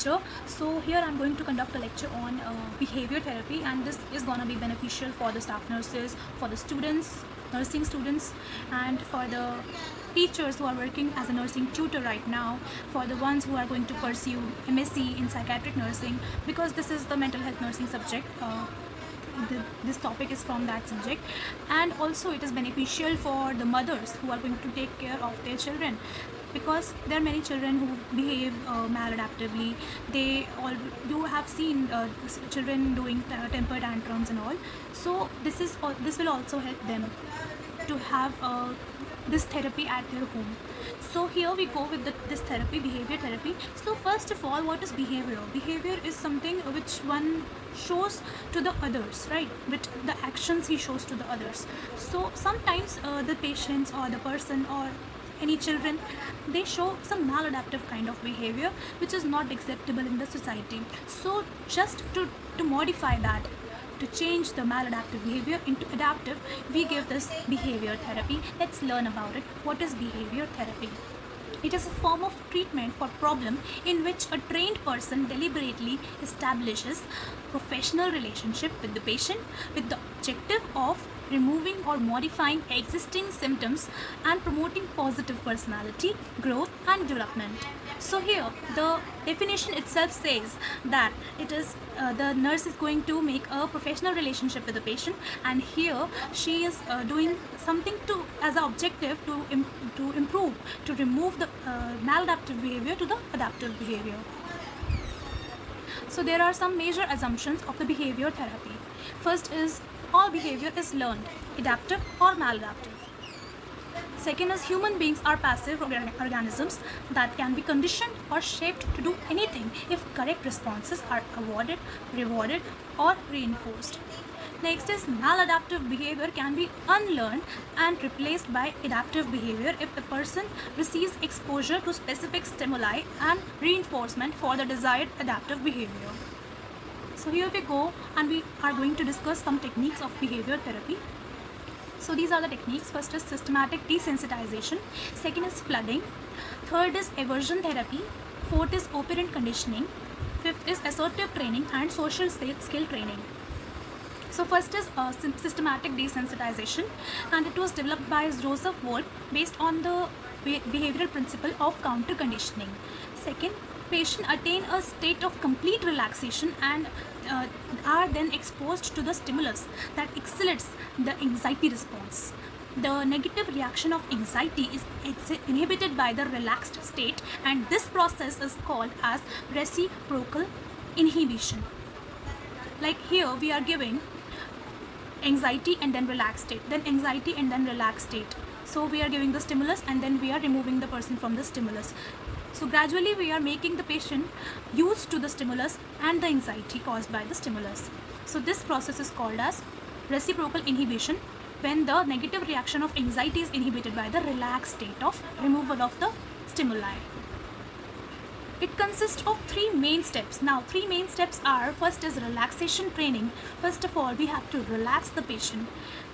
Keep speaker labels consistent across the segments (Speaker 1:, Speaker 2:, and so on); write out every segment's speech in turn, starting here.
Speaker 1: lecture. So here I'm going to conduct a lecture on behavior therapy, and this is gonna be beneficial for the staff nurses, for the students, nursing students, and for the teachers who are working as a nursing tutor right now, for the ones who are going to pursue MSc in psychiatric nursing, because this is the mental health nursing subject. This topic is from that subject, and also it is beneficial for the mothers who are going to take care of their children, because there are many children who behave maladaptively. You have seen children doing temper tantrums and all. So this will also help them to have this therapy at their home. So here we go with this therapy, behavior therapy. So first of all, what is behavior? Behavior is something which one shows to the others, right? With the actions he shows to the others. So sometimes the patients or the person or any children, they show some maladaptive kind of behavior which is not acceptable in the society. So just to modify that, to change the maladaptive behavior into adaptive, we give this behavior therapy. Let's learn about it. What is behavior therapy? It is a form of treatment for problem in which a trained person deliberately establishes professional relationship with the patient with the objective of removing or modifying existing symptoms and promoting positive personality growth and development. So here the definition itself says that it is the nurse is going to make a professional relationship with the patient, and here she is doing something to as an objective to improve, to remove the maladaptive behavior to the adaptive behavior. So there are some major assumptions of the behavior therapy. First is all behavior is learned, adaptive or maladaptive. Second is human beings are passive organisms that can be conditioned or shaped to do anything if correct responses are awarded, rewarded or reinforced. Next is maladaptive behavior can be unlearned and replaced by adaptive behavior if the person receives exposure to specific stimuli and reinforcement for the desired adaptive behavior. So here we go, and we are going to discuss some techniques of behavior therapy. So these are the techniques. First is systematic desensitization. Second is flooding. Third is aversion therapy. Fourth is operant conditioning. Fifth is assertive training and social skill training. So first is systematic desensitization, and it was developed by Joseph Wolf based on the behavioral principle of counter conditioning. Second, patient attain a state of complete relaxation and are then exposed to the stimulus that accelerates the anxiety response. The negative reaction of anxiety is inhibited by the relaxed state, and this process is called as reciprocal inhibition. Like here we are giving anxiety and then relaxed state, then anxiety and then relaxed state. So we are giving the stimulus and then we are removing the person from the stimulus. So gradually we are making the patient used to the stimulus and the anxiety caused by the stimulus. So this process is called as reciprocal inhibition, when the negative reaction of anxiety is inhibited by the relaxed state of removal of the stimuli. It consists of three main steps. Now, three main steps are, first is relaxation training. First of all, we have to relax the patient,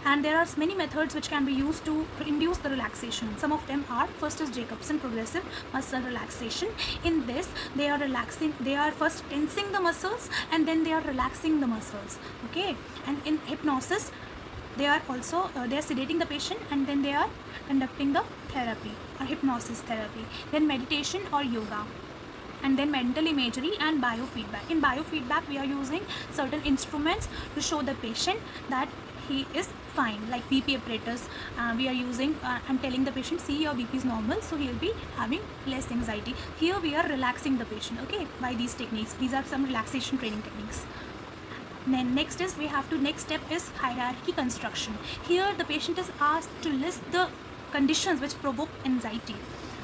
Speaker 1: and there are many methods which can be used to induce the relaxation. Some of them are, first is Jacobson progressive muscle relaxation. In this, they are first tensing the muscles and then they are relaxing the muscles. Okay, and in hypnosis, they are also they are sedating the patient and then they are conducting the therapy or hypnosis therapy. Then meditation or yoga, and then mental imagery and biofeedback. In biofeedback, we are using certain instruments to show the patient that he is fine, like BP apparatus. We are using I'm telling the patient, see, your BP is normal, so he will be having less anxiety. Here we are relaxing the patient, okay, by these techniques. These are some relaxation training techniques. Then next step is hierarchy construction. Here the patient is asked to list the conditions which provoke anxiety.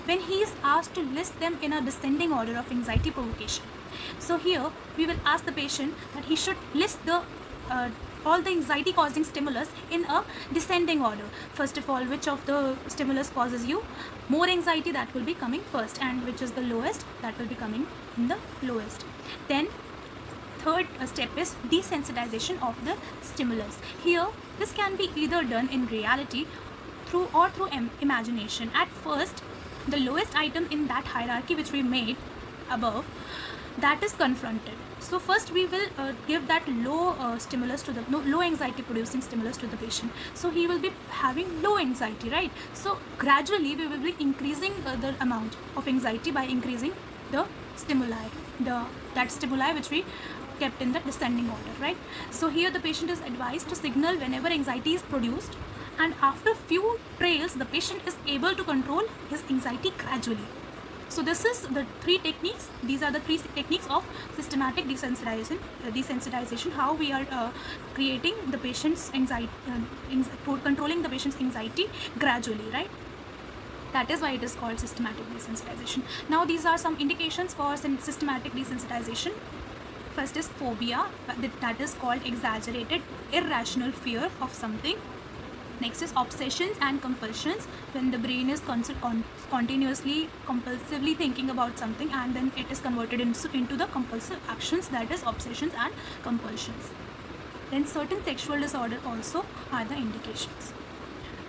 Speaker 1: When he is asked to list them in a descending order of anxiety provocation. So here we will ask the patient that he should list all the anxiety causing stimulus in a descending order. First of all, which of the stimulus causes you more anxiety, that will be coming first, and which is the lowest, that will be coming in the lowest. Then third step is desensitization of the stimulus. Here this can be either done in reality through imagination. At first, the lowest item in that hierarchy which we made above, that is confronted. So first we will give that low stimulus to the low anxiety producing stimulus to the patient, so he will be having low anxiety, right? So gradually we will be increasing the amount of anxiety by increasing the stimuli, that stimuli which we kept in the descending order, right? So here the patient is advised to signal whenever anxiety is produced, and after few trials the patient is able to control his anxiety gradually. So this is the three techniques. These are the three techniques of systematic desensitization, how we are creating the patient's anxiety, controlling the patient's anxiety gradually, right? That is why it is called systematic desensitization. Now these are some indications for systematic desensitization. First is phobia, that is called exaggerated irrational fear of something. Next is obsessions and compulsions, when the brain is continuously compulsively thinking about something and then it is converted into the compulsive actions, that is obsessions and compulsions. Then certain sexual disorder also are the indications.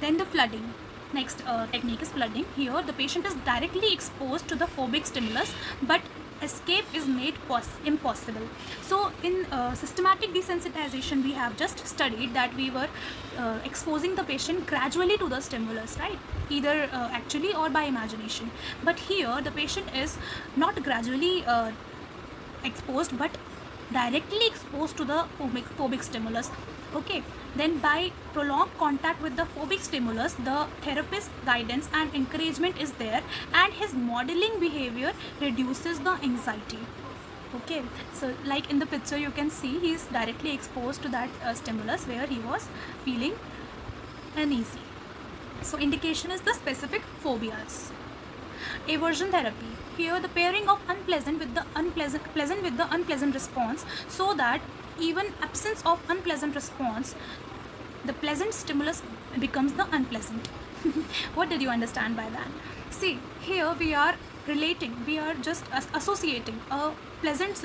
Speaker 1: Then the flooding. Next technique is flooding. Here the patient is directly exposed to the phobic stimulus, but escape is made impossible. So in systematic desensitization we have just studied that we were exposing the patient gradually to the stimulus, right? Either actually or by imagination. But here the patient is not gradually exposed but directly exposed to the phobic stimulus. Okay, then by prolonged contact with the phobic stimulus, the therapist's guidance and encouragement is there, and his modeling behavior reduces the anxiety. Okay, so like in the picture you can see he is directly exposed to that stimulus where he was feeling uneasy. So indication is the specific phobias. Aversion therapy. Here the pairing of pleasant with the unpleasant response, so that even absence of unpleasant response, the pleasant stimulus becomes the unpleasant. What did you understand by that? See, here we are just associating a pleasant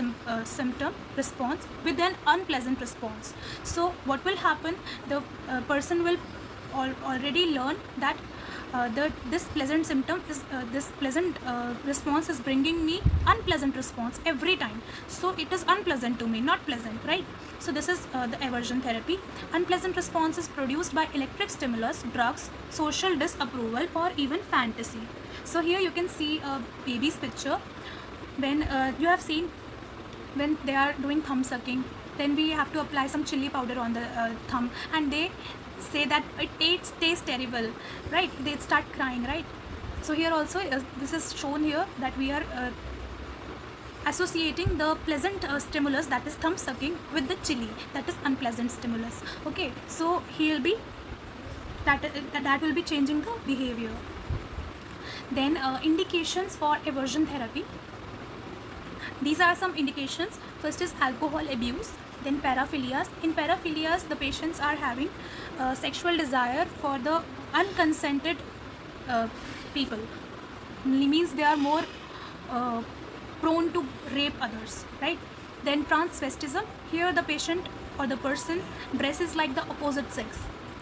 Speaker 1: symptom response with an unpleasant response. So what will happen? The person will already learn that this pleasant symptom is this pleasant response is bringing me unpleasant response every time, so it is unpleasant to me, not pleasant, right? So this is the aversion therapy. Unpleasant response is produced by electric stimulus, drugs, social disapproval, or even fantasy. So here you can see a baby's picture. When you have seen when they are doing thumb sucking, then we have to apply some chili powder on the thumb, and they say that it tastes terrible, right? They start crying, right? So here also this is shown here that we are associating the pleasant stimulus, that is thumb sucking, with the chili, that is unpleasant stimulus. Okay, so he'll be that will be changing the behavior. Then indications for aversion therapy. These are some indications. First is alcohol abuse, then paraphilias. In paraphilias, the patients are having sexual desire for the unconsented people. Means they are more prone to rape others, right? Then transvestism. Here the patient or the person dresses like the opposite sex.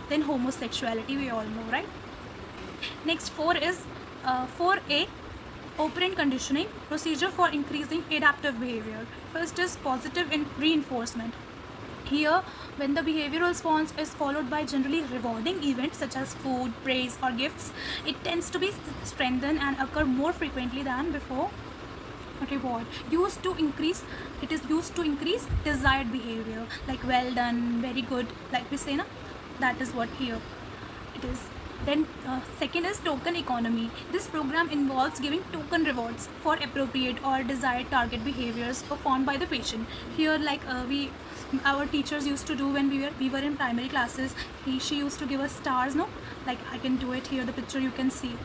Speaker 1: Then homosexuality, we all know, right? Next 4 is 4A, operant conditioning, procedure for increasing adaptive behavior. First is positive reinforcement. Here, when the behavioral response is followed by generally rewarding events such as food, praise, or gifts, it tends to be strengthened and occur more frequently than before. Reward it is used to increase desired behavior, like well done, very good, like we say, na? That is what here it is. Then second is token economy. This program involves giving token rewards for appropriate or desired target behaviors performed by the patient. Here, like our teachers used to do when we were in primary classes, she used to give us stars, no? Like I can do it here, the picture you can see.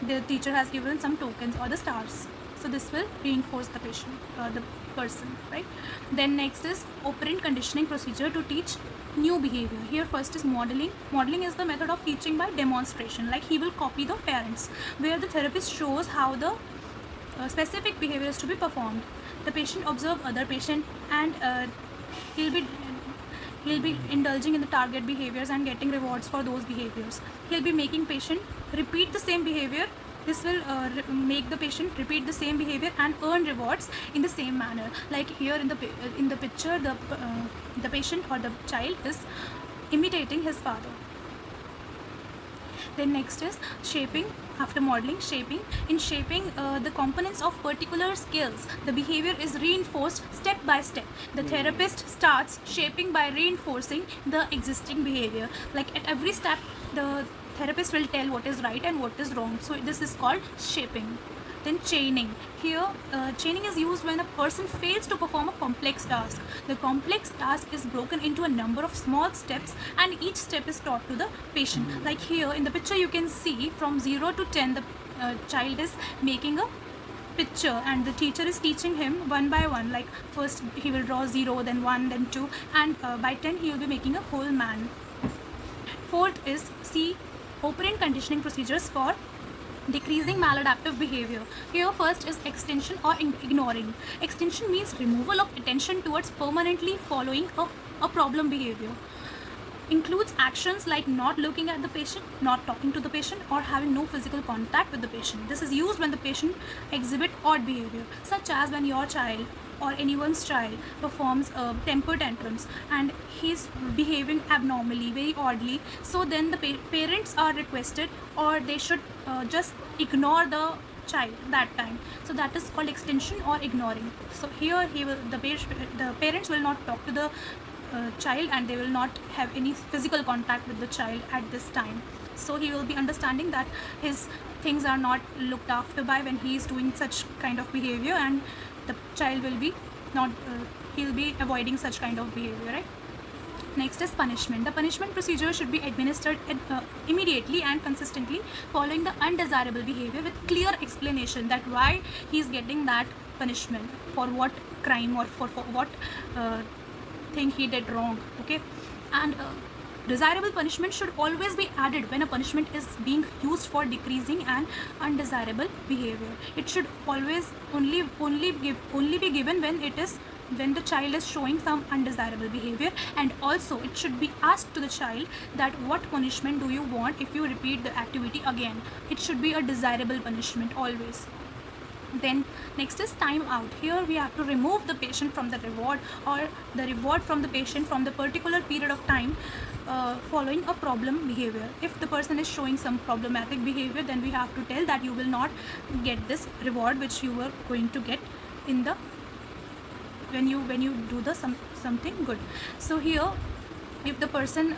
Speaker 1: The teacher has given some tokens or the stars. So this will reinforce the patient, the person, right? Then next is operant conditioning procedure to teach new behavior. Here first is modeling. Modeling is the method of teaching by demonstration, like he will copy the parents, where the therapist shows how the specific behavior is to be performed. The patient observe other patient, and he'll be indulging in the target behaviors and getting rewards for those behaviors. He'll be making patient repeat the same behavior This will make the patient repeat the same behavior and earn rewards in the same manner. Like here in the picture, the patient or the child is imitating his father. Then next is shaping. After modeling, shaping. In shaping the components of particular skills, the behavior is reinforced step by step. The therapist starts shaping by reinforcing the existing behavior. Like at every step, the therapist will tell what is right and what is wrong. So this is called shaping. Then chaining. Here, chaining is used when a person fails to perform a complex task. The complex task is broken into a number of small steps, and each step is taught to the patient. Like here in the picture, you can see from 0 to 10, the child is making a picture, and the teacher is teaching him one by one. Like first he will draw 0, then 1, then 2, and by 10 he will be making a whole man. Fourth is C, operant conditioning procedures for decreasing maladaptive behavior. Here first is extension or ignoring. Extension means removal of attention towards permanently following a problem behavior. Includes actions like not looking at the patient, not talking to the patient, or having no physical contact with the patient. This is used when the patient exhibit odd behavior, such as when your child or anyone's child performs temper tantrums and he's behaving abnormally, very oddly. So then the parents are requested, or they should just ignore the child that time. So that is called extension or ignoring. So here the parents will not talk to the child, and they will not have any physical contact with the child at this time. So he will be understanding that his things are not looked after by when he is doing such kind of behavior, and the child will be not he'll be avoiding such kind of behavior, right? Next is punishment. The punishment procedure should be administered immediately and consistently, following the undesirable behavior with clear explanation that why he is getting that punishment, for what crime, or for what thing he did wrong. Okay, and desirable punishment should always be added when a punishment is being used for decreasing an undesirable behavior. It should always only be given when the child is showing some undesirable behavior, and also it should be asked to the child that what punishment do you want if you repeat the activity again. It should be a desirable punishment always. Then next is time out. Here we have to remove the patient from the reward, or the reward from the patient from the particular period of time following a problem behavior. If the person is showing some problematic behavior, then we have to tell that you will not get this reward which you were going to get in the when you do the something good. So here, if the person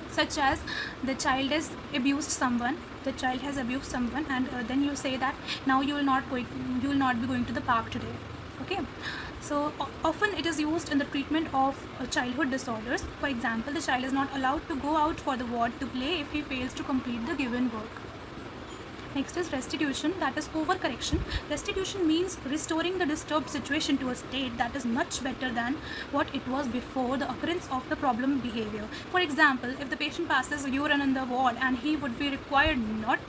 Speaker 1: such as the child has abused someone, and then you say that now you will not be going to the park today. Okay, so often it is used in the treatment of childhood disorders. For example, the child is not allowed to go out for the ward to play if he fails to complete the given work. Next is restitution, that is overcorrection. Restitution means restoring the disturbed situation to a state that is much better than what it was before the occurrence of the problem behavior. For example, if the patient passes urine in the ward, and he would be required not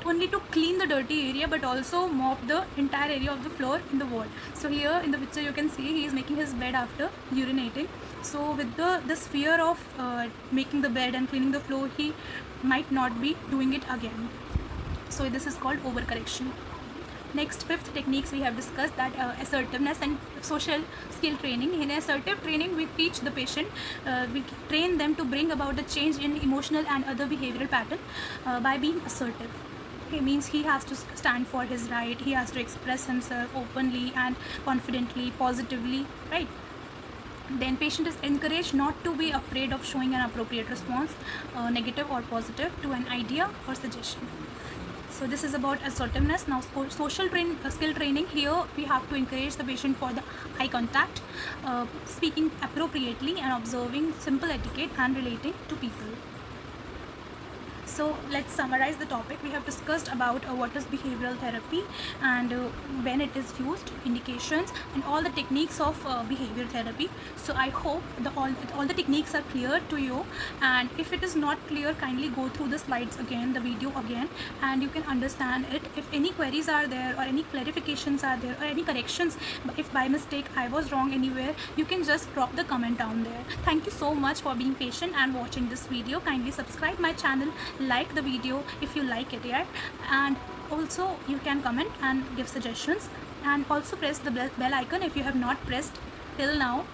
Speaker 1: only to clean the dirty area but also mop the entire area of the floor in the ward. So here in the picture you can see he is making his bed after urinating. So with this fear of making the bed and cleaning the floor, he might not be doing it again. So this is called overcorrection. Next, fifth techniques we have discussed, that assertiveness and social skill training. In assertive training, we teach the patient, we train them to bring about a change in emotional and other behavioral pattern by being assertive. Okay, means he has to stand for his right, he has to express himself openly and confidently, positively, right? Then patient is encouraged not to be afraid of showing an appropriate response, negative or positive, to an idea or suggestion. So this is about assertiveness. Now social skill training. Here we have to encourage the patient for the eye contact, speaking appropriately and observing simple etiquette and relating to people. So let's summarize the topic. We have discussed about what is behavioral therapy and when it is used, indications, and all the techniques of behavioral therapy. So I hope all the techniques are clear to you, and if it is not clear, kindly go through the slides again, the video again, and you can understand it. If any queries are there or any clarifications are there or any corrections, if by mistake I was wrong anywhere, you can just drop the comment down there. Thank you so much for being patient and watching this video. Kindly subscribe my channel, like the video if you like it, yeah, and also you can comment and give suggestions, and also press the bell icon if you have not pressed till now.